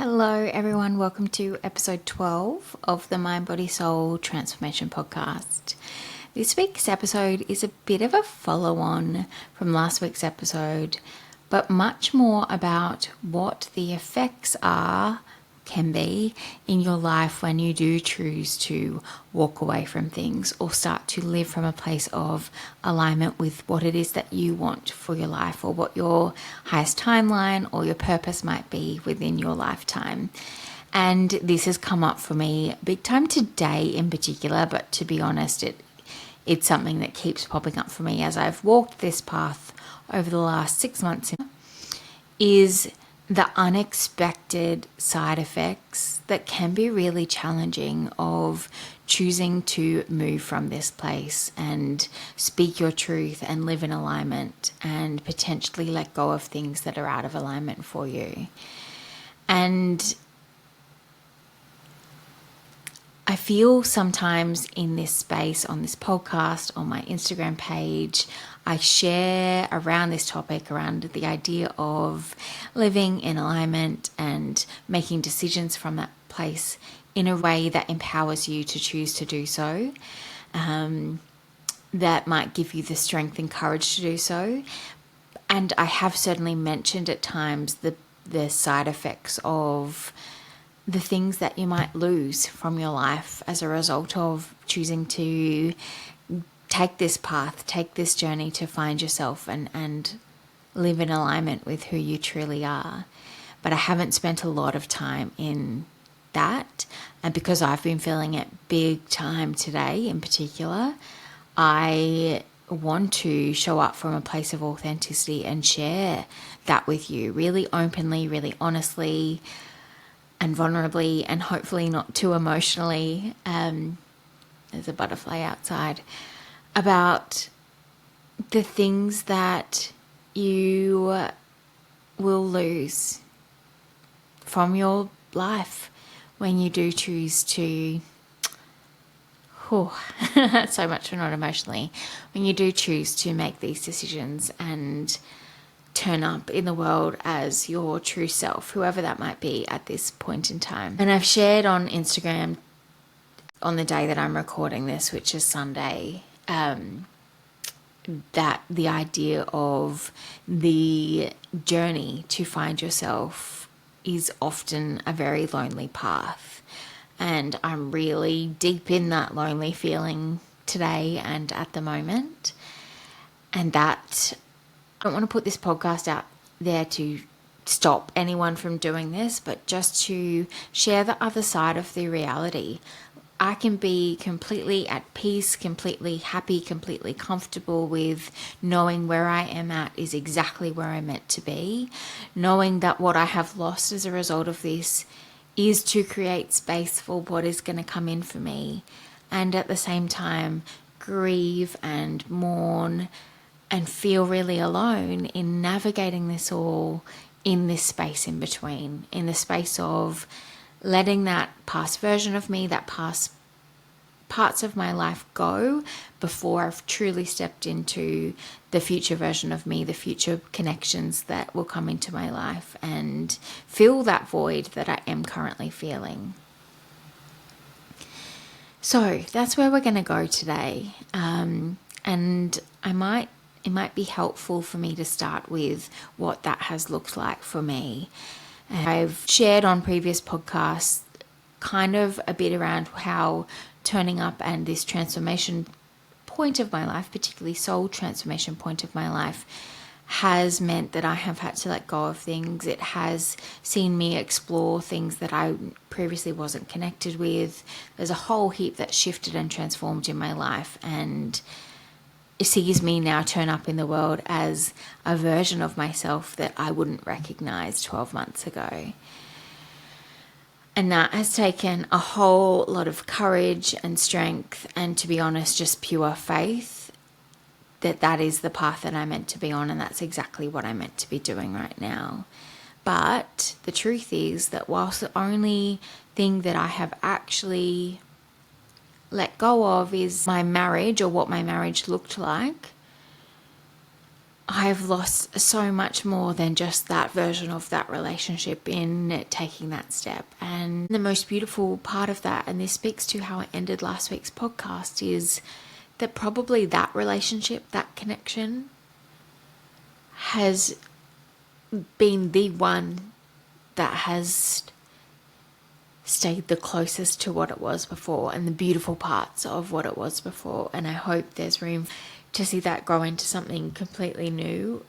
Hello, everyone. Welcome to episode 12 of the Mind, Body, Soul Transformation podcast. This week's episode is a bit of a follow-on from last week's episode, but much more about what the effects can be in your life when you do choose to walk away from things or start to live from a place of alignment with what it is that you want for your life, or what your highest timeline or your purpose might be within your lifetime. And this has come up for me big time today in particular, but to be honest, it's something that keeps popping up for me as I've walked this path over the last 6 months, is the unexpected side effects that can be really challenging of choosing to move from this place and speak your truth and live in alignment and potentially let go of things that are out of alignment for you. And I feel sometimes in this space, on this podcast, on my Instagram page, I share around this topic, around the idea of living in alignment and making decisions from that place in a way that empowers you to choose to do so, that might give you the strength and courage to do so. And I have certainly mentioned at times the side effects of the things that you might lose from your life as a result of choosing to take this path, take this journey to find yourself and live in alignment with who you truly are. But I haven't spent a lot of time in that. And because I've been feeling it big time today in particular, I want to show up from a place of authenticity and share that with you really openly, really honestly, and vulnerably, and hopefully not too emotionally. There's a butterfly outside. About the things that you will lose from your life when you do choose to, so much for not emotionally, when you do choose to make these decisions and turn up in the world as your true self, whoever that might be at this point in time. And I've shared on Instagram on the day that I'm recording this, which is Sunday, that the idea of the journey to find yourself is often a very lonely path. And I'm really deep in that lonely feeling today and at the moment. And that I don't want to put this podcast out there to stop anyone from doing this, but just to share the other side of the reality. I can be completely at peace, completely happy, completely comfortable with knowing where I am at is exactly where I'm meant to be, knowing that what I have lost as a result of this is to create space for what is going to come in for me, and at the same time grieve and mourn and feel really alone in navigating this all in this space in between, in the space of letting that past version of me, that past parts of my life go before I've truly stepped into the future version of me, the future connections that will come into my life and fill that void that I am currently feeling. So that's where we're going to go today. And it might be helpful for me to start with what that has looked like for me. I've shared on previous podcasts kind of a bit around how turning up and this transformation point of my life, particularly soul transformation point of my life, has meant that I have had to let go of things. It has seen me explore things that I previously wasn't connected with. There's a whole heap that shifted and transformed in my life, and it sees me now turn up in the world as a version of myself that I wouldn't recognize 12 months ago. And that has taken a whole lot of courage and strength, and to be honest, just pure faith that is the path that I'm meant to be on, and that's exactly what I'm meant to be doing right now. But the truth is that whilst the only thing that I have actually let go of is my marriage, or what my marriage looked like, I've lost so much more than just that version of that relationship in taking that step. And the most beautiful part of that, and this speaks to how I ended last week's podcast, is that probably that relationship, that connection, has been the one that has stayed the closest to what it was before and the beautiful parts of what it was before. And I hope there's room to see that grow into something completely new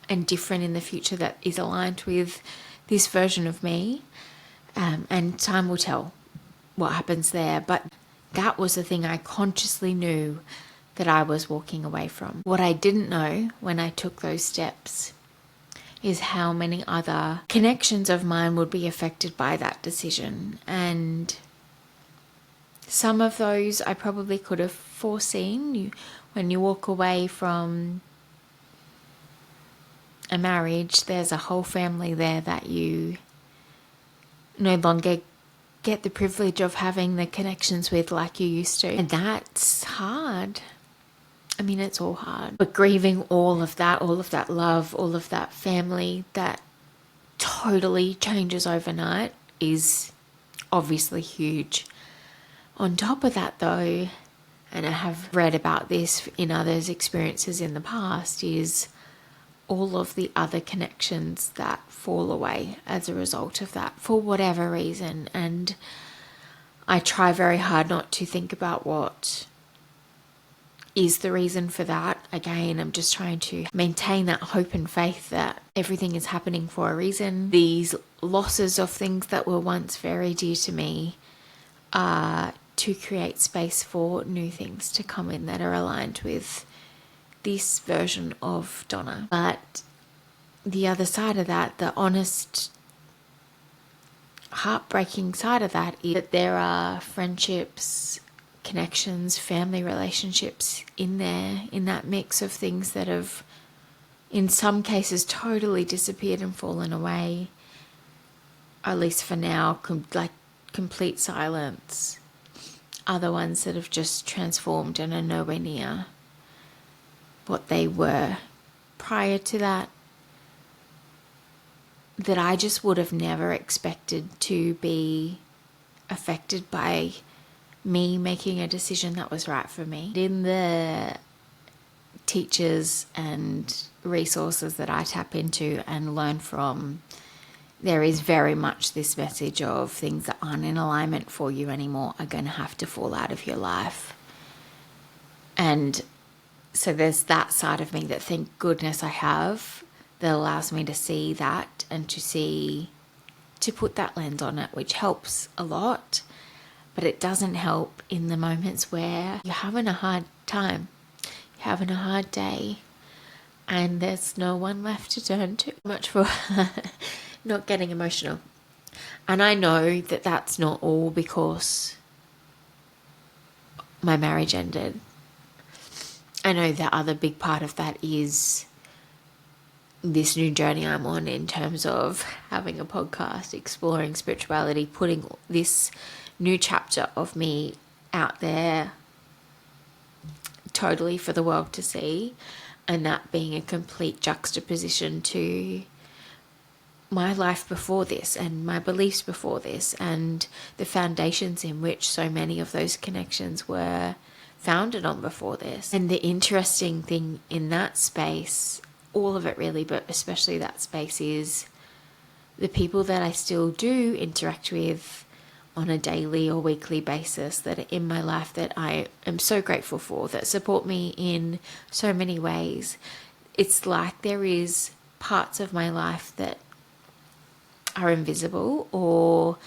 and different in the future that is aligned with this version of me. And time will tell what happens there. But that was the thing I consciously knew that I was walking away from. What I didn't know when I took those steps is how many other connections of mine would be affected by that decision. And some of those I probably could have foreseen. When you walk away from a marriage, there's a whole family there that you no longer get the privilege of having the connections with like you used to. And that's hard. I mean, it's all hard. But grieving all of that love, all of that family that totally changes overnight is obviously huge. On top of that, though, and I have read about this in others' experiences in the past, is all of the other connections that fall away as a result of that for whatever reason. And I try very hard not to think about what is the reason for that. Again, I'm just trying to maintain that hope and faith that everything is happening for a reason. These losses of things that were once very dear to me are to create space for new things to come in that are aligned with this version of Donna. But the other side of that, the honest, heartbreaking side of that, is that there are friendships, connections, family relationships in there, in that mix of things that have, in some cases, totally disappeared and fallen away, at least for now, like complete silence. Other ones that have just transformed and are nowhere near what they were prior to that, that I just would have never expected to be affected by me making a decision that was right for me. In the teachers and resources that I tap into and learn from, there is very much this message of things that aren't in alignment for you anymore are going to have to fall out of your life. And so there's that side of me that thank goodness I have, that allows me to see that and to put that lens on it, which helps a lot. But it doesn't help in the moments where you're having a hard time, you're having a hard day, and there's no one left to turn to. Much for not getting emotional. And I know that that's not all because my marriage ended. I know the other big part of that is this new journey I'm on in terms of having a podcast, exploring spirituality, putting this new chapter of me out there totally for the world to see, and that being a complete juxtaposition to my life before this and my beliefs before this and the foundations in which so many of those connections were founded on before this. And the interesting thing in that space, all of it really, but especially that space, is the people that I still do interact with on a daily or weekly basis that are in my life that I am so grateful for, that support me in so many ways. It's like there is parts of my life that are invisible or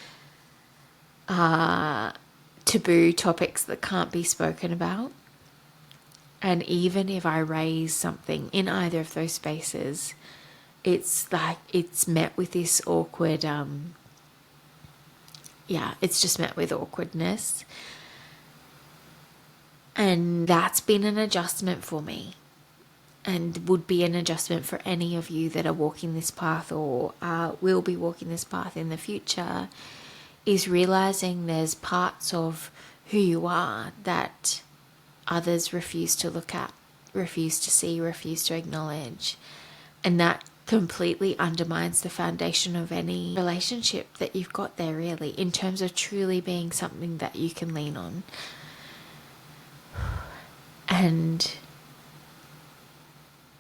are taboo topics that can't be spoken about. And even if I raise something in either of those spaces, it's like it's met with this awkward, it's just met with awkwardness. And that's been an adjustment for me, and would be an adjustment for any of you that are walking this path or will be walking this path in the future, is realizing there's parts of who you are that others refuse to look at, refuse to see, refuse to acknowledge. And that completely undermines the foundation of any relationship that you've got there, really, in terms of truly being something that you can lean on. And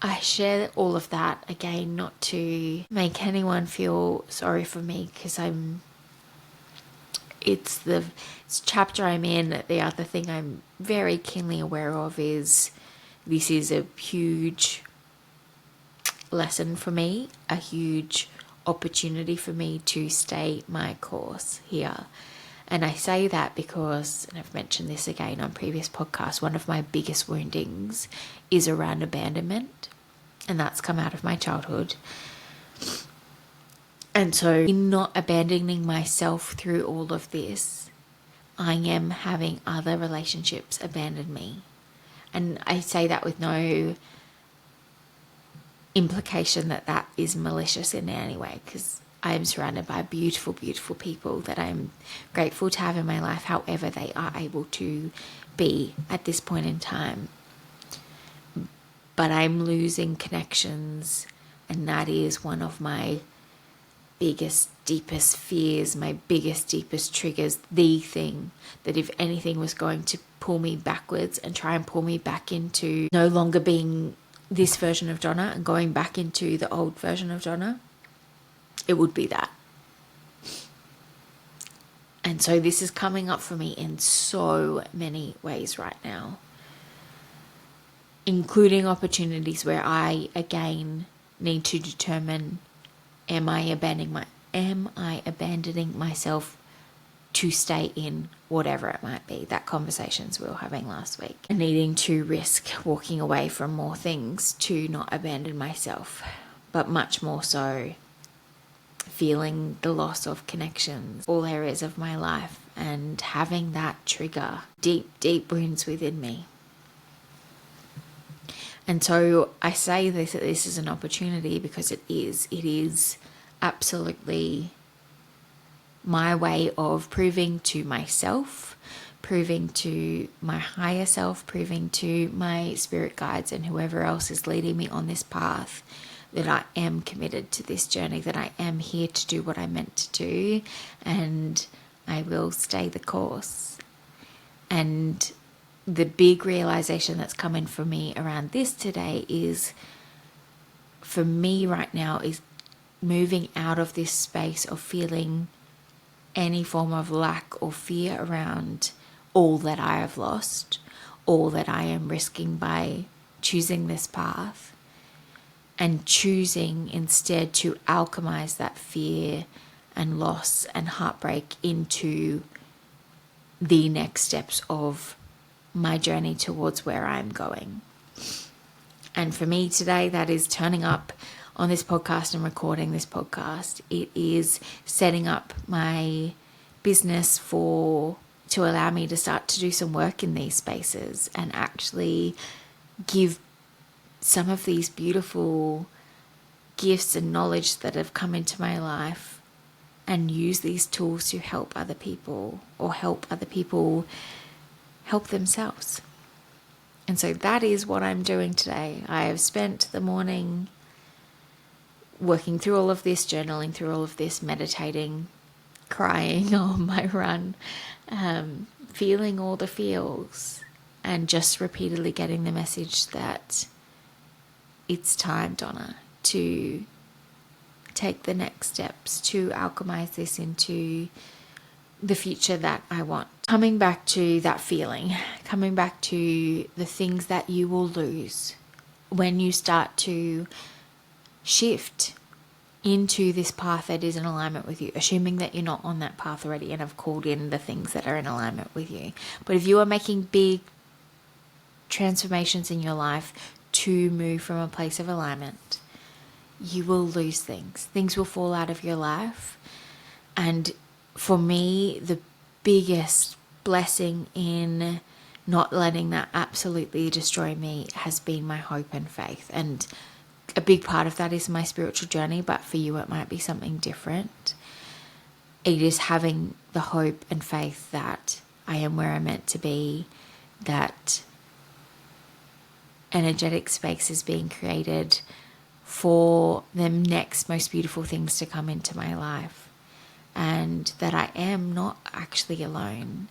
I share all of that, again, not to make anyone feel sorry for me, because it's the chapter I'm in. The other thing I'm very keenly aware of is this is a huge lesson for me, a huge opportunity for me to stay my course here. And I say that because, and I've mentioned this again on previous podcasts, one of my biggest woundings is around abandonment, and that's come out of my childhood. And so in not abandoning myself through all of this, I am having other relationships abandon me. And I say that with no implication that that is malicious in any way, because I am surrounded by beautiful, beautiful people that I'm grateful to have in my life, however they are able to be at this point in time. But I'm losing connections, and that is one of my biggest, deepest fears, my biggest, deepest triggers, the thing that if anything was going to pull me backwards and try and pull me back into no longer being this version of Donna and going back into the old version of Donna, it would be that. And so this is coming up for me in so many ways right now, including opportunities where I, again, need to determine, am I abandoning myself to stay in whatever it might be, that conversations we were having last week, and needing to risk walking away from more things to not abandon myself, but much more so feeling the loss of connections, all areas of my life, and having that trigger deep, deep wounds within me. And so I say this, that this is an opportunity, because it is absolutely my way of proving to myself, proving to my higher self, proving to my spirit guides and whoever else is leading me on this path, that I am committed to this journey, that I am here to do what I'm meant to do, and I will stay the course. And the big realization that's come in for me around this today is, for me right now, is moving out of this space of feeling any form of lack or fear around all that I have lost, all that I am risking by choosing this path, and choosing instead to alchemize that fear and loss and heartbreak into the next steps of my journey towards where I'm going. And for me today, that is turning up on this podcast and recording this podcast. It is setting up my business to allow me to start to do some work in these spaces and actually give some of these beautiful gifts and knowledge that have come into my life, and use these tools to help other people, or help other people help themselves. And so that is what I'm doing today. I have spent the morning working through all of this, journaling through all of this, meditating, crying on my run, feeling all the feels, and just repeatedly getting the message that it's time, Donna, to take the next steps, to alchemize this into the future that I want. Coming back to that feeling, coming back to the things that you will lose when you start to shift into this path that is in alignment with you, assuming that you're not on that path already and have called in the things that are in alignment with you. But if you are making big transformations in your life to move from a place of alignment, you will lose things. Things will fall out of your life. And for me, the biggest blessing in not letting that absolutely destroy me has been my hope and faith. And a big part of that is my spiritual journey, but for you it might be something different. It is having the hope and faith that I am where I'm meant to be, that energetic space is being created for the next most beautiful things to come into my life, and that I am not actually alone.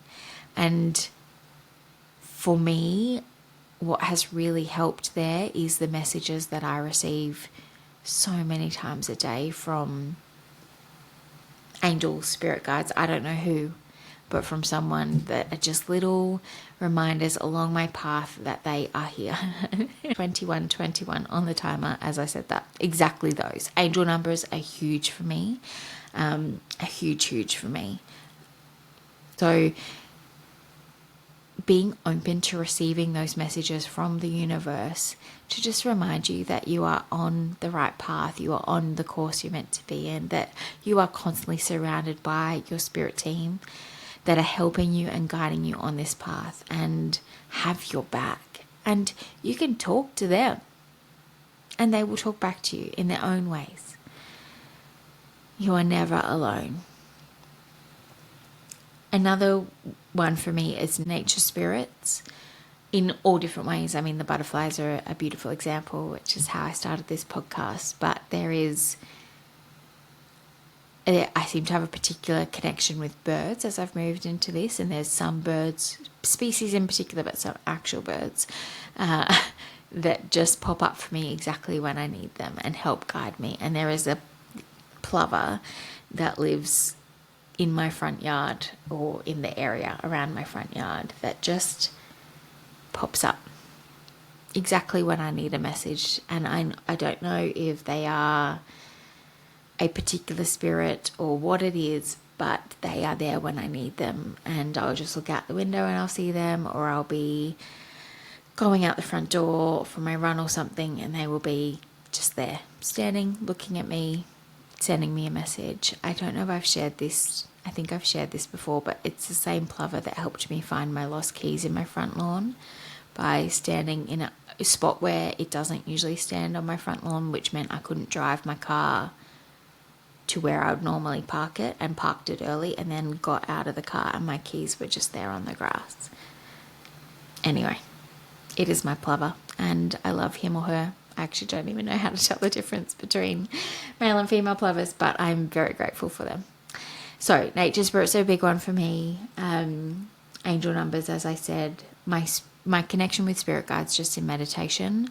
And for me, what has really helped there is the messages that I receive so many times a day from angels, spirit guides, I don't know who, but from someone that are just little reminders along my path that they are here. 2121 on the timer, as I said that. Exactly those. Angel numbers are huge for me. Huge for me. So being open to receiving those messages from the universe to just remind you that you are on the right path, you are on the course you're meant to be in, that you are constantly surrounded by your spirit team that are helping you and guiding you on this path and have your back. And you can talk to them and they will talk back to you in their own ways. You are never alone. Another one for me is nature spirits in all different ways. I mean, the butterflies are a beautiful example, which is how I started this podcast. But I seem to have a particular connection with birds as I've moved into this. And there's some birds, species in particular, but some actual birds that just pop up for me exactly when I need them and help guide me. And there is a plover that lives in my front yard or in the area around my front yard that just pops up exactly when I need a message. And I don't know if they are a particular spirit or what it is, but they are there when I need them. And I'll just look out the window and I'll see them, or I'll be going out the front door for my run or something and they will be just there, standing, looking at me, sending me a message. I don't know if I've shared this. I think I've shared this before, but it's the same plover that helped me find my lost keys in my front lawn by standing in a spot where it doesn't usually stand on my front lawn, which meant I couldn't drive my car to where I would normally park it, and parked it early and then got out of the car and my keys were just there on the grass. Anyway, it is my plover and I love him or her. I actually don't even know how to tell the difference between male and female plovers, but I'm very grateful for them. So nature spirits are a big one for me. Angel numbers, as I said, my connection with spirit guides just in meditation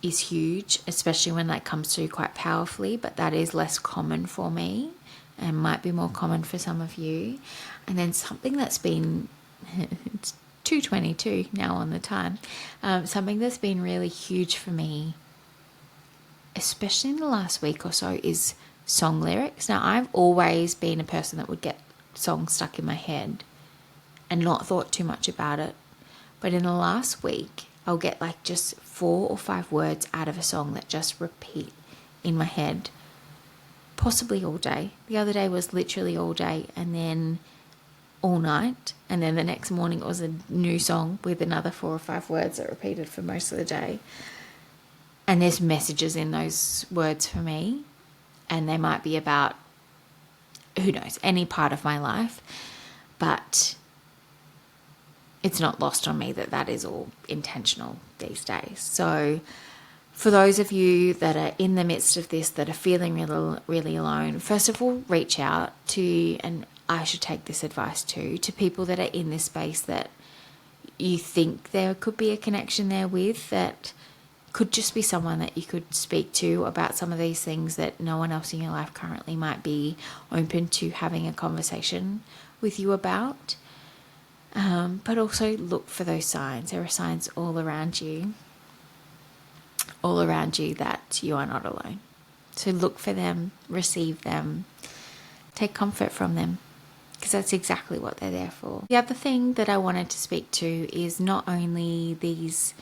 is huge, especially when that comes through quite powerfully, but that is less common for me and might be more common for some of you. And then something that's been, it's 2:22 now on the time, something that's been really huge for me, especially in the last week or so, is song lyrics. Now, I've always been a person that would get songs stuck in my head and not thought too much about it. But in the last week, I'll get like just 4 or 5 words out of a song that just repeat in my head, possibly all day. The other day was literally all day and then all night. And then the next morning it was a new song with another 4 or 5 words that repeated for most of the day. And there's messages in those words for me. And they might be about, who knows, any part of my life. But it's not lost on me that that is all intentional these days. So for those of you that are in the midst of this, that are feeling really, really alone, first of all, reach out to, and I should take this advice too, to people that are in this space that you think there could be a connection there with, that could just be someone that you could speak to about some of these things that no one else in your life currently might be open to having a conversation with you about. But also look for those signs. There are signs all around you that you are not alone. So look for them, receive them, take comfort from them, because that's exactly what they're there for. The other thing that I wanted to speak to is not only these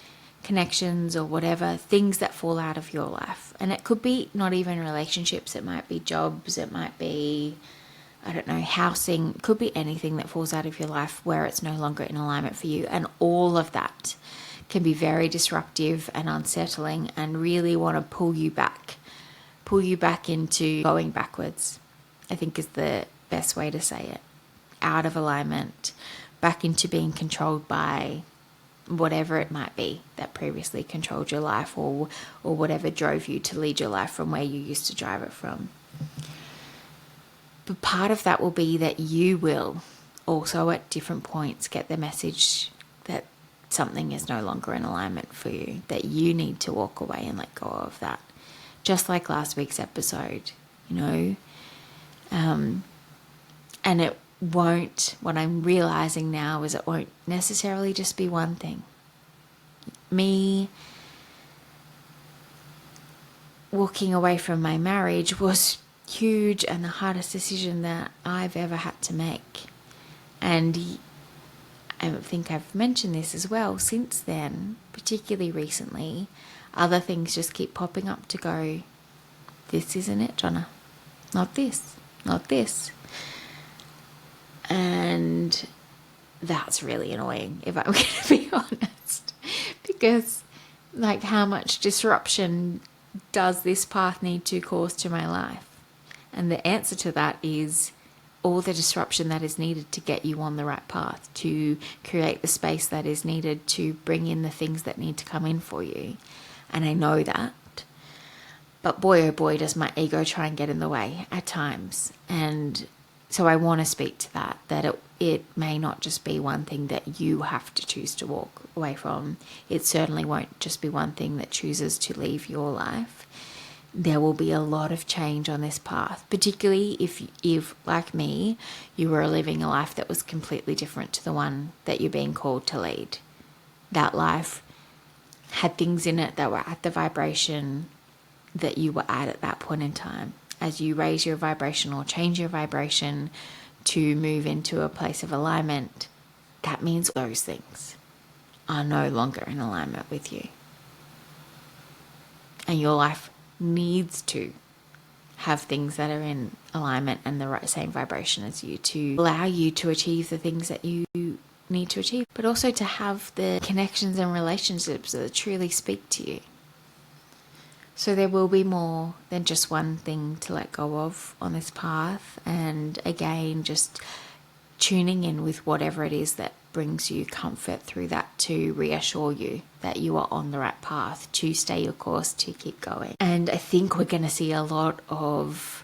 connections or whatever, things that fall out of your life. And it could be not even relationships, it might be jobs, it might be, I don't know, housing, it could be anything that falls out of your life where it's no longer in alignment for you. And all of that can be very disruptive and unsettling and really want to pull you back into going backwards, I think is the best way to say it. Out of alignment, back into being controlled by whatever it might be that previously controlled your life, or whatever drove you to lead your life from where you used to drive it from. But part of that will be that you will also at different points get the message that something is no longer in alignment for you, that you need to walk away and let go of that. Just like last week's episode, and it won't, what I'm realizing now is it won't necessarily just be one thing. Me walking away from my marriage was huge and the hardest decision that I've ever had to make. And I think I've mentioned this as well since then, particularly recently, other things just keep popping up to go, this isn't it, Donna. Not this, not this. And that's really annoying, if I'm going to be honest, because like, how much disruption does this path need to cause to my life? And the answer to that is all the disruption that is needed to get you on the right path, to create the space that is needed to bring in the things that need to come in for you. And I know that. But boy, oh boy, does my ego try and get in the way at times. And so I want to speak to that it may not just be one thing that you have to choose to walk away from. It certainly won't just be one thing that chooses to leave your life. There will be a lot of change on this path, particularly if, like me, you were living a life that was completely different to the one that you're being called to lead. That life had things in it that were at the vibration that you were at that point in time. As you raise your vibration or change your vibration to move into a place of alignment, that means those things are no longer in alignment with you. And your life needs to have things that are in alignment and the right same vibration as you, to allow you to achieve the things that you need to achieve, but also to have the connections and relationships that truly speak to you. So there will be more than just one thing to let go of on this path. And again, just tuning in with whatever it is that brings you comfort through that, to reassure you that you are on the right path, to stay your course, to keep going. And I think we're going to see a lot of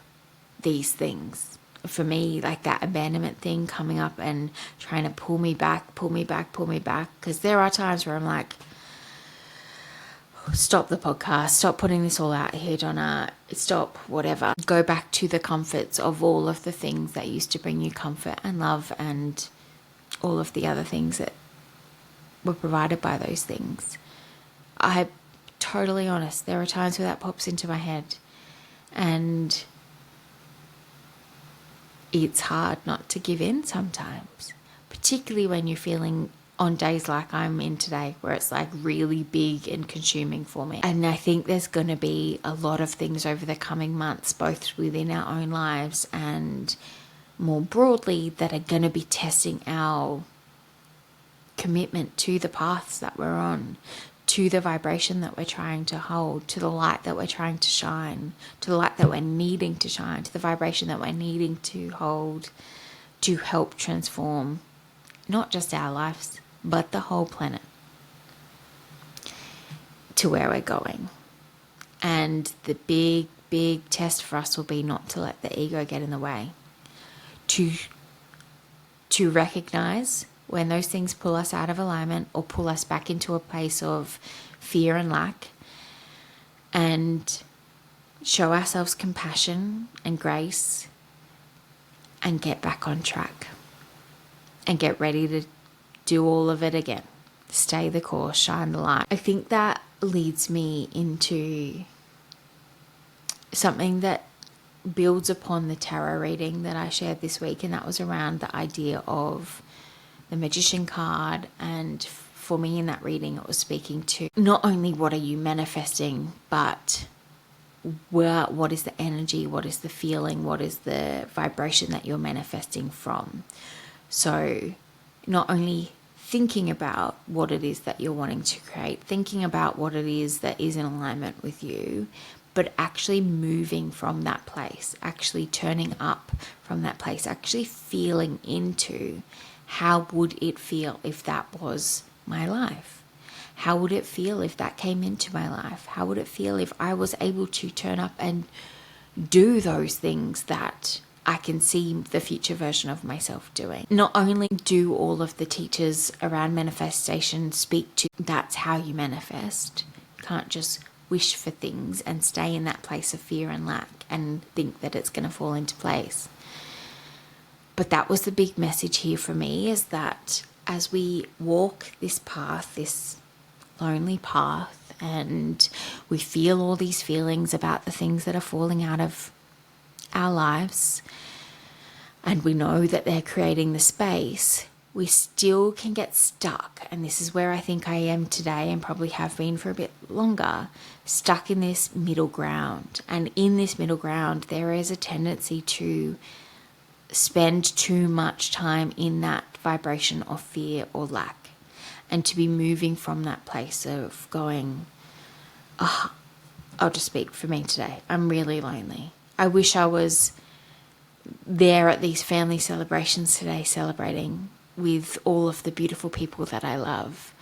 these things. For me, like that abandonment thing coming up and trying to pull me back. Because there are times where I'm like, stop the podcast, stop putting this all out here, Donna, stop, whatever. Go back to the comforts of all of the things that used to bring you comfort and love, and all of the other things that were provided by those things. I'm totally honest, there are times where that pops into my head, and it's hard not to give in sometimes, particularly when you're feeling on days like I'm in today, where it's like really big and consuming for me. And I think there's going to be a lot of things over the coming months, both within our own lives and more broadly, that are going to be testing our commitment to the paths that we're on, to the vibration that we're trying to hold, to the light that we're trying to shine, to the light that we're needing to shine, to the vibration that we're needing to hold, to help transform not just our lives, but the whole planet to where we're going. And the big test for us will be not to let the ego get in the way, to recognize when those things pull us out of alignment or pull us back into a place of fear and lack, and show ourselves compassion and grace and get back on track and get ready to do all of it again. Stay the course, shine the light. I think that leads me into something that builds upon the tarot reading that I shared this week, and that was around the idea of the Magician card. And for me in that reading, it was speaking to not only what are you manifesting, but what is the energy, what is the feeling, what is the vibration that you're manifesting from. So not only thinking about what it is that you're wanting to create, thinking about what it is that is in alignment with you, but actually moving from that place, actually turning up from that place, actually feeling into how would it feel if that was my life? How would it feel if that came into my life? How would it feel if I was able to turn up and do those things that I can see the future version of myself doing? Not only do all of the teachers around manifestation speak to that's how you manifest. You can't just wish for things and stay in that place of fear and lack and think that it's going to fall into place. But that was the big message here for me, is that as we walk this path, this lonely path, and we feel all these feelings about the things that are falling out of our lives, and we know that they're creating the space, we still can get stuck. And this is where I think I am today, and probably have been for a bit longer, stuck in this middle ground. And in this middle ground, there is a tendency to spend too much time in that vibration of fear or lack, and to be moving from that place of going, I'll just speak for me today, I'm really lonely. I wish I was there at these family celebrations today, celebrating with all of the beautiful people that I love.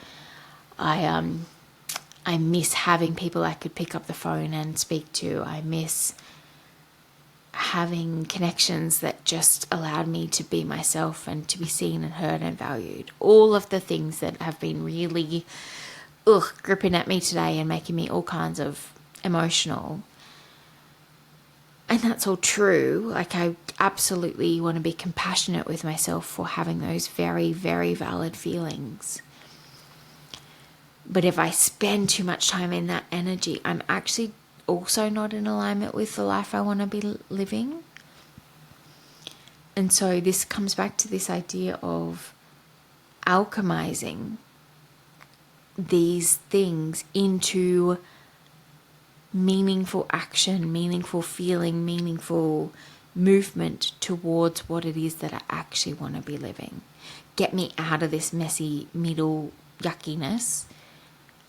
I miss having people I could pick up the phone and speak to. I miss having connections that just allowed me to be myself and to be seen and heard and valued. All of the things that have been really gripping at me today and making me all kinds of emotional. And that's all true. Like, I absolutely want to be compassionate with myself for having those very, very valid feelings. But if I spend too much time in that energy, I'm actually also not in alignment with the life I want to be living. And so this comes back to this idea of alchemizing these things into meaningful action, meaningful feeling, meaningful movement towards what it is that I actually want to be living. Get me out of this messy middle yuckiness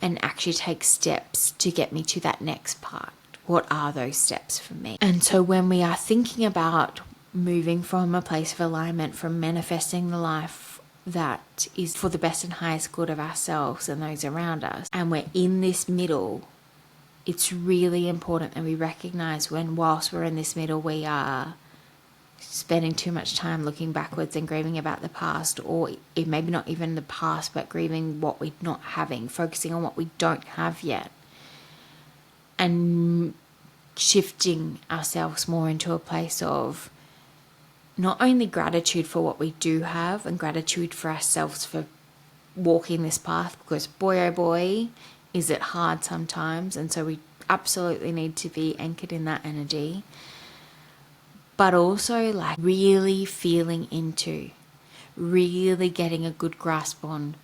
and actually take steps to get me to that next part. What are those steps for me? And so when we are thinking about moving from a place of alignment, from manifesting the life that is for the best and highest good of ourselves and those around us, and we're in this middle, it's really important that we recognize when, whilst we're in this middle, we are spending too much time looking backwards and grieving about the past, or maybe not even the past, but grieving what we're not having, focusing on what we don't have yet, and shifting ourselves more into a place of not only gratitude for what we do have and gratitude for ourselves for walking this path, because boy oh boy is it hard sometimes, and so we absolutely need to be anchored in that energy. But also, like, really feeling into, really getting a good grasp on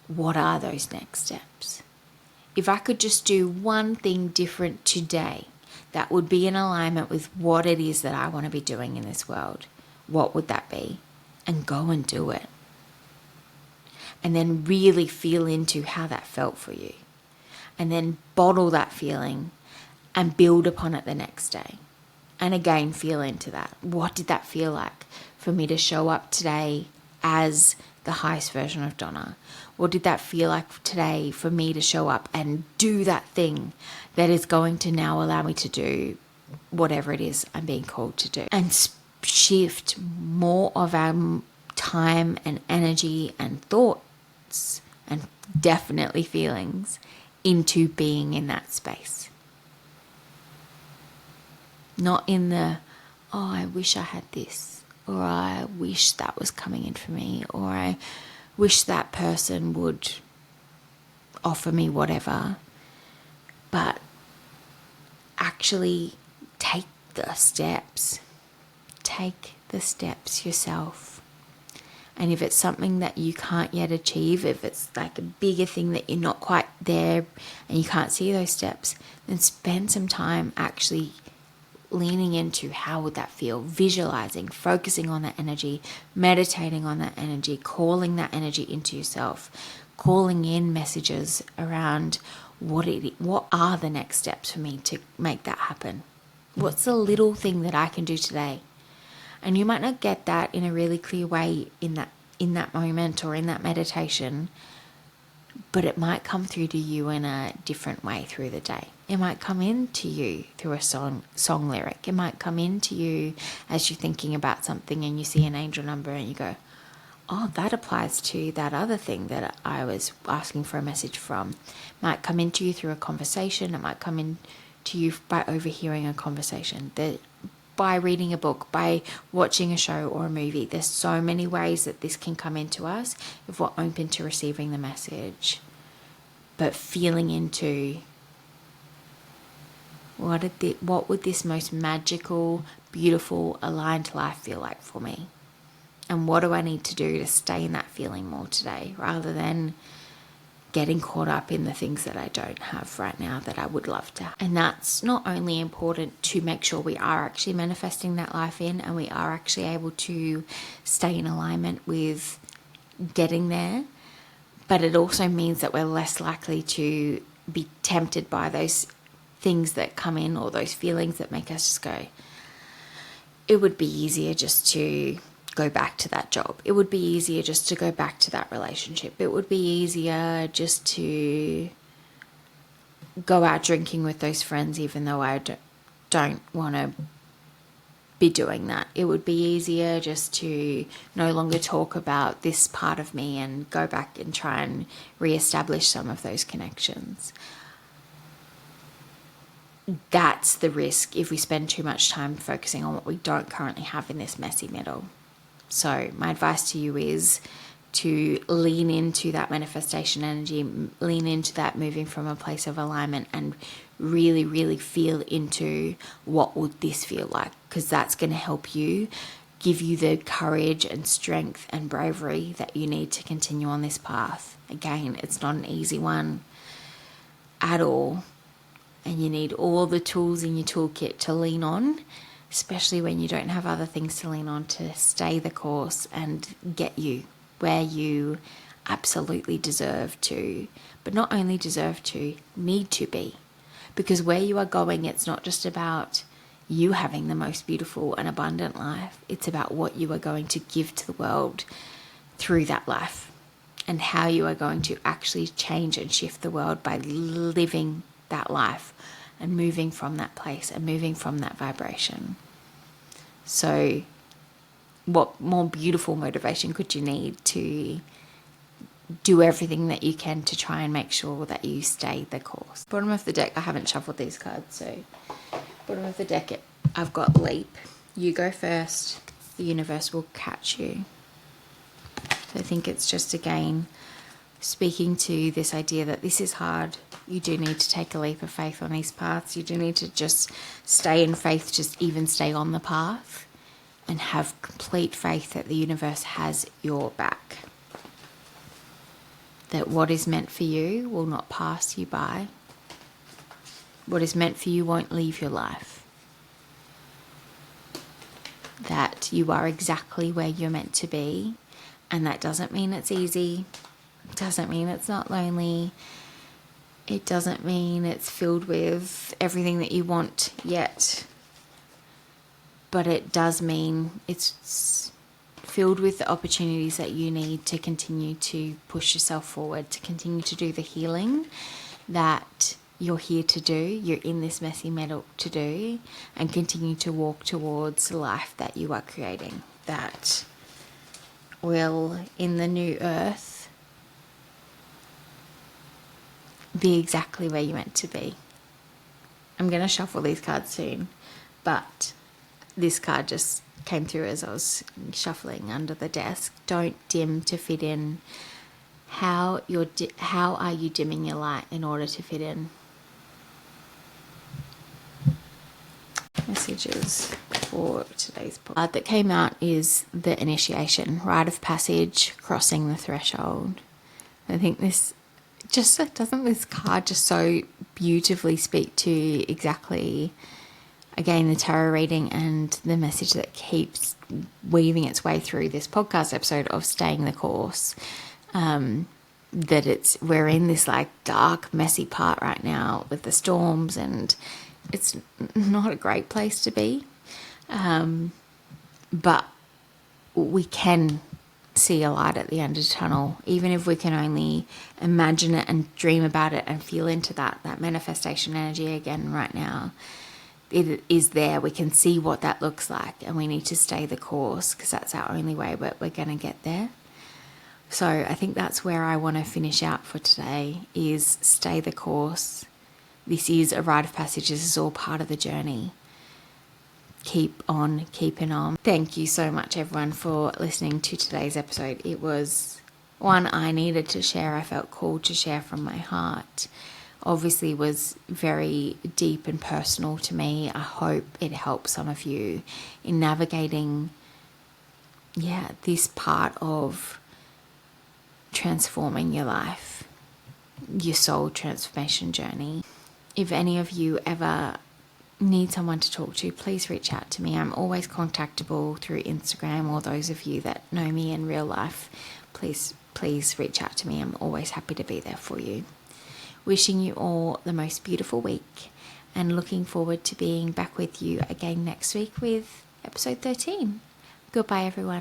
what are those next steps. If I could just do one thing different today that would be in alignment with what it is that I want to be doing in this world, what would that be? And go and do it. And then really feel into how that felt for you. And then bottle that feeling and build upon it the next day. And again, feel into that. What did that feel like for me to show up today as the highest version of Donna? What did that feel like today for me to show up and do that thing that is going to now allow me to do whatever it is I'm being called to do? And shift more of our time and energy and thoughts and definitely feelings into being in that space. Not in the, I wish I had this, or I wish that was coming in for me, or I wish that person would offer me whatever. But actually take the steps. Take the steps yourself. And if it's something that you can't yet achieve, if it's like a bigger thing that you're not quite there and you can't see those steps, then spend some time actually leaning into how would that feel, visualizing, focusing on that energy, meditating on that energy, calling that energy into yourself, calling in messages around what are the next steps for me to make that happen. What's the little thing that I can do today? And you might not get that in a really clear way in that moment or in that meditation, but it might come through to you in a different way through the day. It might come into you through a song lyric. It might come into you as you're thinking about something and you see an angel number and you go, oh, that applies to that other thing that I was asking for a message from. It might come into you through a conversation. It might come into you by overhearing a conversation, by reading a book, by watching a show or a movie. There's so many ways that this can come into us if we're open to receiving the message. But feeling into what would this most magical, beautiful, aligned life feel like for me? And what do I need to do to stay in that feeling more today, rather than getting caught up in the things that I don't have right now that I would love to have. And that's not only important to make sure we are actually manifesting that life in, and we are actually able to stay in alignment with getting there, but it also means that we're less likely to be tempted by those things that come in, or those feelings that make us just go, it would be easier just to go back to that job. It would be easier just to go back to that relationship. It would be easier just to go out drinking with those friends, even though I don't want to be doing that. It would be easier just to no longer talk about this part of me and go back and try and reestablish some of those connections. That's the risk if we spend too much time focusing on what we don't currently have in this messy middle. So my advice to you is to lean into that manifestation energy, lean into that moving from a place of alignment, and really, really feel into what would this feel like, because that's going to help you, give you the courage and strength and bravery that you need to continue on this path. Again, it's not an easy one at all, and you need all the tools in your toolkit to lean on, especially when you don't have other things to lean on, to stay the course and get you where you absolutely deserve to, but not only deserve to, need to be. Because where you are going, it's not just about you having the most beautiful and abundant life. It's about what you are going to give to the world through that life, and how you are going to actually change and shift the world by living that life and moving from that place and moving from that vibration. So what more beautiful motivation could you need to do everything that you can to try and make sure that you stay the course? Bottom of the deck, I haven't shuffled these cards, so bottom of the deck, I've got leap. You go first, the universe will catch you. So I think it's just, again, speaking to this idea that this is hard. You do need to take a leap of faith on these paths. You do need to just stay in faith, just even stay on the path, and have complete faith that the universe has your back. That what is meant for you will not pass you by. What is meant for you won't leave your life. That you are exactly where you're meant to be, and that doesn't mean it's easy. It doesn't mean it's not lonely. It doesn't mean it's filled with everything that you want yet. But it does mean it's filled with the opportunities that you need to continue to push yourself forward, to continue to do the healing that you're here to do, you're in this messy middle to do, and continue to walk towards the life that you are creating, that will, in the new earth, be exactly where you're meant to be. I'm going to shuffle these cards soon, but this card just came through as I was shuffling under the desk. Don't dim to fit in. How are you dimming your light in order to fit in? Messages for today's podcast that came out is the initiation, rite of passage, crossing the threshold. I think this doesn't this card just so beautifully speak to exactly, again, the tarot reading and the message that keeps weaving its way through this podcast episode of staying the course. That we're in this like dark, messy part right now with the storms, and it's not a great place to be. But we can see a light at the end of the tunnel, even if we can only imagine it and dream about it and feel into that manifestation energy again right now. It is there. We can see what that looks like, and we need to stay the course, because that's our only way we're going to get there. So I think that's where I want to finish out for today, is stay the course. This is a rite of passage. This is all part of the journey. Keep on keeping on. Thank you so much, everyone, for listening to today's episode. It was one I needed to share. I felt called to share from my heart. Obviously was very deep and personal to me. I hope it helps some of you in navigating this part of transforming your life, your soul transformation journey. If any of you ever need someone to talk to, please reach out to me. I'm always contactable through Instagram, or those of you that know me in real life, please reach out to me. I'm always happy to be there for you. Wishing you all the most beautiful week, and looking forward to being back with you again next week with episode 13. Goodbye, everyone.